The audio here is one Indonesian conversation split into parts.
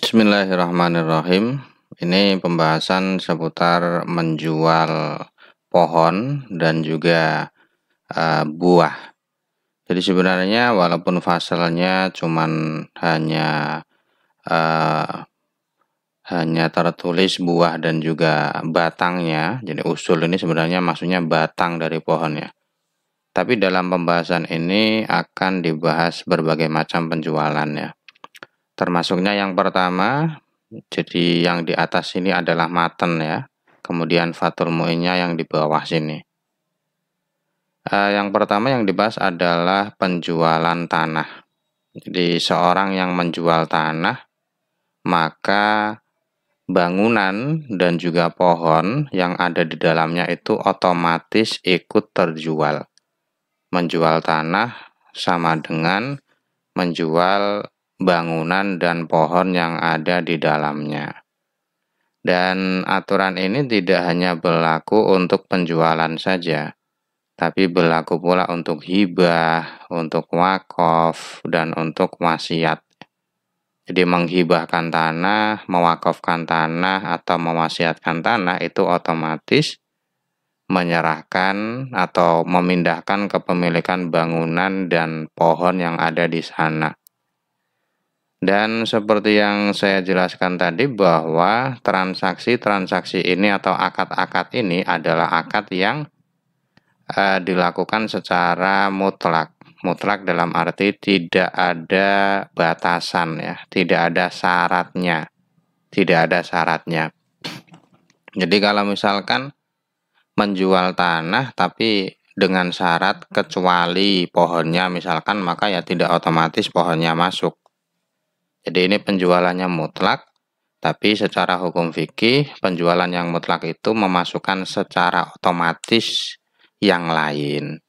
Bismillahirrahmanirrahim. Ini pembahasan seputar menjual pohon dan juga buah. Jadi sebenarnya walaupun fasalnya cuman hanya tertulis buah dan juga batangnya. Jadi usul ini sebenarnya maksudnya batang dari pohonnya. Tapi dalam pembahasan ini akan dibahas berbagai macam penjualannya. Termasuknya yang pertama, jadi yang di atas ini adalah maten ya. Kemudian fatul mu'innya yang di bawah sini. Yang pertama yang dibahas adalah penjualan tanah. Jadi seorang yang menjual tanah, maka bangunan dan juga pohon yang ada di dalamnya itu otomatis ikut terjual. Menjual tanah sama dengan menjual bangunan dan pohon yang ada di dalamnya. Dan aturan ini tidak hanya berlaku untuk penjualan saja, tapi berlaku pula untuk hibah, untuk wakaf, dan untuk wasiat. Jadi menghibahkan tanah, mewakafkan tanah, atau mewasiatkan tanah itu otomatis menyerahkan atau memindahkan kepemilikan bangunan dan pohon yang ada di sana. Dan seperti yang saya jelaskan tadi bahwa transaksi-transaksi ini atau akad-akad ini adalah akad yang dilakukan secara mutlak. Mutlak dalam arti tidak ada batasan ya, tidak ada syaratnya. Tidak ada syaratnya. Jadi kalau misalkan menjual tanah tapi dengan syarat kecuali pohonnya misalkan, maka ya tidak otomatis pohonnya masuk. Jadi ini penjualannya mutlak, tapi secara hukum fikih penjualan yang mutlak itu memasukkan secara otomatis yang lain.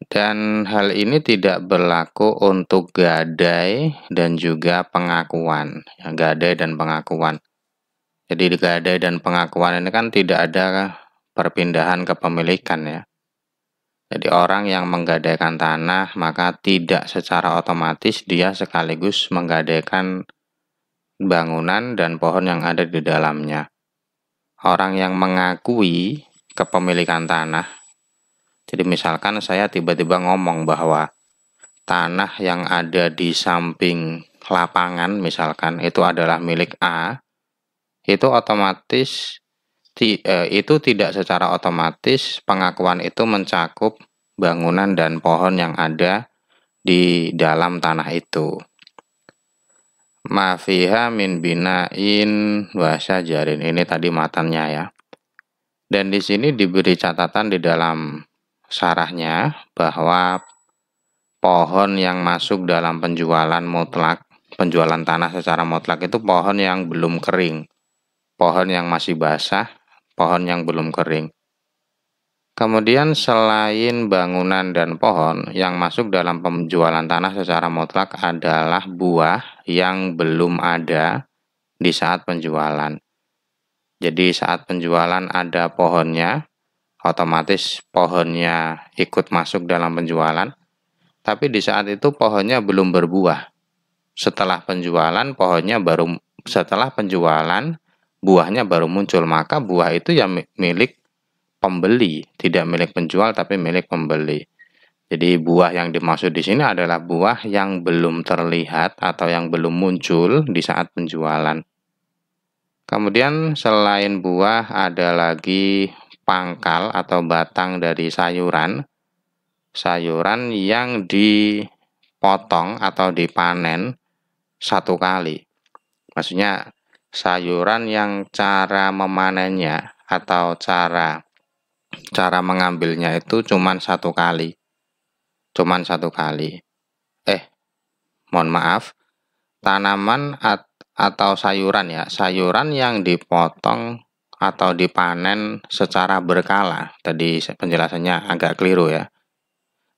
Dan hal ini tidak berlaku untuk gadai dan juga pengakuan. Ya, gadai dan pengakuan. Jadi di gadai dan pengakuan ini kan tidak ada perpindahan kepemilikan ya. Jadi orang yang menggadaikan tanah maka tidak secara otomatis dia sekaligus menggadaikan bangunan dan pohon yang ada di dalamnya. Orang yang mengakui kepemilikan tanah, jadi misalkan saya tiba-tiba ngomong bahwa tanah yang ada di samping lapangan misalkan itu adalah milik A, itu otomatis itu tidak secara otomatis pengakuan itu mencakup bangunan dan pohon yang ada di dalam tanah itu. Ma fiha min bina'in wa syajarin. Ini tadi matannya ya. Dan di sini diberi catatan di dalam syarahnya bahwa pohon yang masuk dalam penjualan mutlak, penjualan tanah secara mutlak itu pohon yang belum kering. Pohon yang masih basah, pohon yang belum kering. Kemudian selain bangunan dan pohon, yang masuk dalam penjualan tanah secara mutlak adalah buah yang belum ada di saat penjualan. Jadi saat penjualan ada pohonnya, otomatis pohonnya ikut masuk dalam penjualan, tapi di saat itu pohonnya belum berbuah. Setelah penjualan buahnya baru muncul, maka buah itu ya milik pembeli, tidak milik penjual tapi milik pembeli. Jadi buah yang dimaksud di sini adalah buah yang belum terlihat atau yang belum muncul di saat penjualan. Kemudian selain buah ada lagi pangkal atau batang dari sayuran. Sayuran yang dipotong atau dipanen satu kali. Maksudnya sayuran yang cara memanennya atau cara mengambilnya itu cuman satu kali. Mohon maaf, tanaman atau sayuran ya, sayuran yang dipotong atau dipanen secara berkala. Tadi penjelasannya agak keliru ya.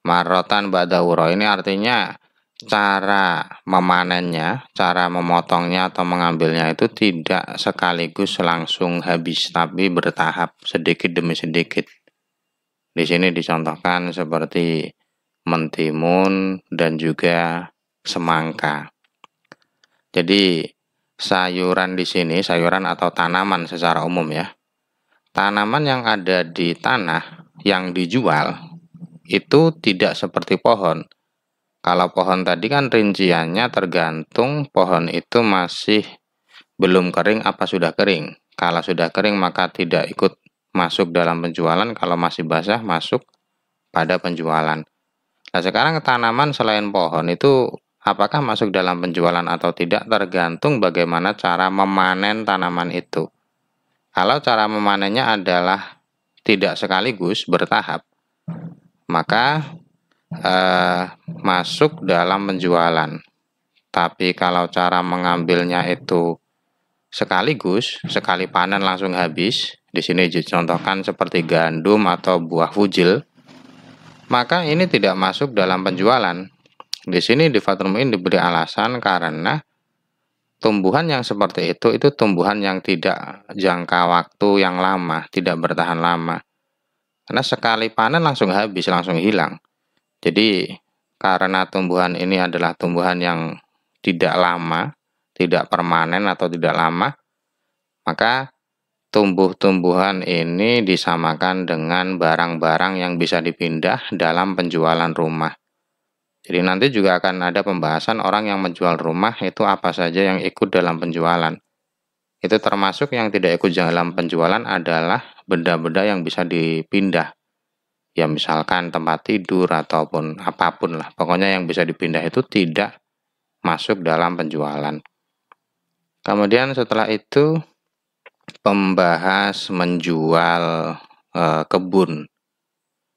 Marrotan badawuro ini artinya cara memanennya, cara memotongnya atau mengambilnya itu tidak sekaligus langsung habis, tapi bertahap sedikit demi sedikit. Di sini dicontohkan seperti mentimun dan juga semangka. Jadi sayuran di sini, sayuran atau tanaman secara umum ya. Tanaman yang ada di tanah yang dijual itu tidak seperti pohon. Kalau pohon tadi kan rinciannya tergantung pohon itu masih belum kering apa sudah kering. Kalau sudah kering maka tidak ikut masuk dalam penjualan, kalau masih basah masuk pada penjualan. Nah, sekarang tanaman selain pohon itu apakah masuk dalam penjualan atau tidak tergantung bagaimana cara memanen tanaman itu. Kalau cara memanennya adalah tidak sekaligus, bertahap, maka masuk dalam penjualan. Tapi kalau cara mengambilnya itu sekaligus, sekali panen langsung habis, di sini dicontohkan seperti gandum atau buah fujil, maka ini tidak masuk dalam penjualan. Di sini di Fathul Muin diberi alasan karena tumbuhan yang seperti itu tumbuhan yang tidak jangka waktu yang lama, tidak bertahan lama. Karena sekali panen langsung habis, langsung hilang. Jadi karena tumbuhan ini adalah tumbuhan yang tidak lama, tidak permanen atau tidak lama, maka tumbuh-tumbuhan ini disamakan dengan barang-barang yang bisa dipindah dalam penjualan rumah. Jadi nanti juga akan ada pembahasan orang yang menjual rumah itu apa saja yang ikut dalam penjualan. Itu termasuk yang tidak ikut dalam penjualan adalah benda-benda yang bisa dipindah. Ya misalkan tempat tidur ataupun apapun lah. Pokoknya yang bisa dipindah itu tidak masuk dalam penjualan. Kemudian setelah itu pembahas menjual kebun.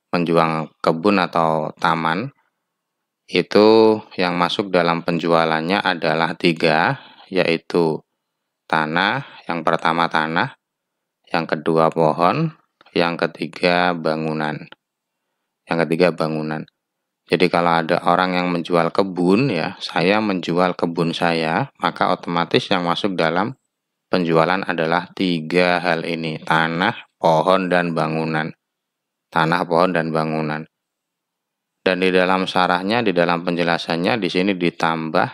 Menjual kebun atau taman. Itu yang masuk dalam penjualannya adalah 3, yaitu tanah, yang pertama tanah, yang kedua pohon, yang ketiga bangunan. Yang ketiga bangunan. Jadi kalau ada orang yang menjual kebun ya, saya menjual kebun saya, maka otomatis yang masuk dalam penjualan adalah 3 hal ini, tanah, pohon, dan bangunan. Tanah, pohon, dan bangunan. Dan di dalam syarahnya, di dalam penjelasannya, di sini ditambah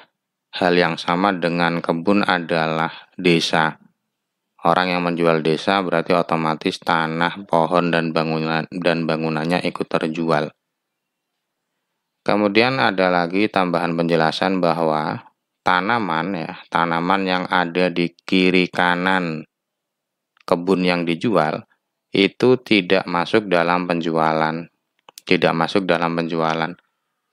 hal yang sama dengan kebun adalah desa. Orang yang menjual desa berarti otomatis tanah, pohon, dan bangunannya ikut terjual. Kemudian ada lagi tambahan penjelasan bahwa tanaman yang ada di kiri kanan kebun yang dijual itu tidak masuk dalam penjualan. Tidak masuk dalam penjualan.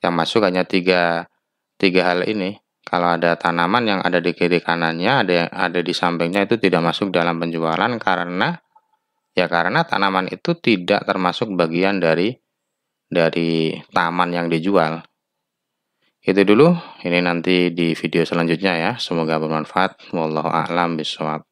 Yang masuk hanya tiga hal ini. Kalau ada tanaman yang ada di kiri kanannya, ada di sampingnya itu tidak masuk dalam penjualan karena tanaman itu tidak termasuk bagian dari taman yang dijual. Itu dulu, ini nanti di video selanjutnya ya. Semoga bermanfaat. Wallahu a'lam bishawab.